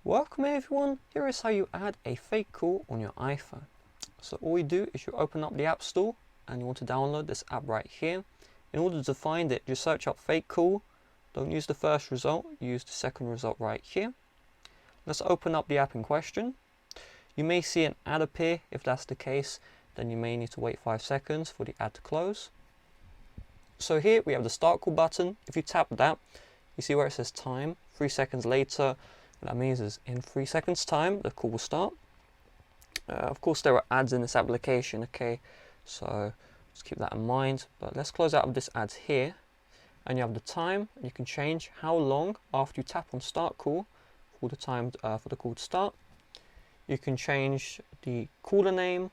Welcome everyone, here is how you add a fake call on your iPhone. So all you do is you open up the App Store and you want to download this app right here. In order to find it, just search up fake call. Don't use the first result, use the second result right here. Let's open up the app in question. You may see an ad appear. If that's the case, then you may need to wait 5 seconds for the ad to close. So here we have the start call button. If you tap that, you see where it says time, 3 seconds later. What that means is in 3 seconds time the call will start. Of course there are ads in this application, okay, so just keep that in mind. But let's close out of this ads here, and you have the time, and you can change how long after you tap on start call for the time for the call to start. You can change the caller name,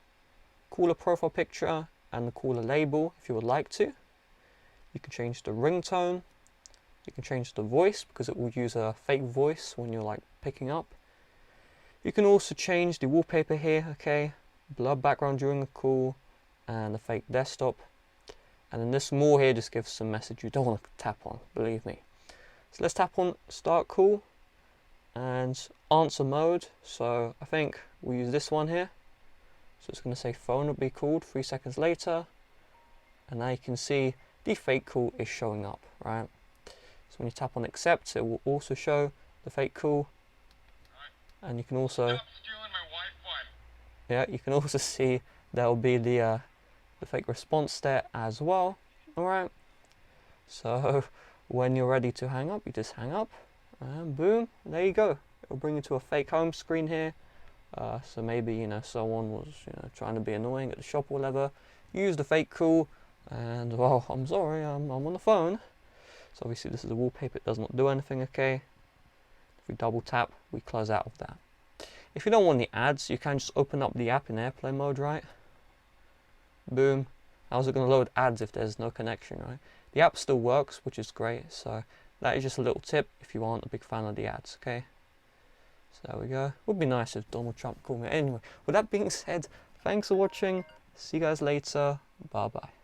caller profile picture, and the caller label if you would like to. You can change the ringtone. You can change the voice because it will use a fake voice when you're like picking up. You can also change the wallpaper here, okay, blur background during the call, and the fake desktop. And then this more here just gives some message you don't want to tap on, believe me. So let's tap on start call and answer mode. So I think we'll use this one here. So it's going to say phone will be called 3 seconds later, and now you can see the fake call is showing up, right? So when you tap on accept, it will also show the fake call, and you can also you can also see there will be the fake response there as well. All right. So when you're ready to hang up, you just hang up, and boom, there you go. It'll bring you to a fake home screen here. So maybe someone was trying to be annoying at the shop or whatever. Use the fake call, and well, I'm sorry, I'm on the phone. So obviously this is a wallpaper, it does not do anything, okay. If we double tap, we close out of that. If you don't want the ads, you can just open up the app in airplane mode, right? Boom. How's it going to load ads if there's no connection, right? The app still works, which is great. So that is just a little tip if you aren't a big fan of the ads, okay. So there we go. Would be nice if Donald Trump called me. Anyway, with that being said, thanks for watching. See you guys later. Bye bye.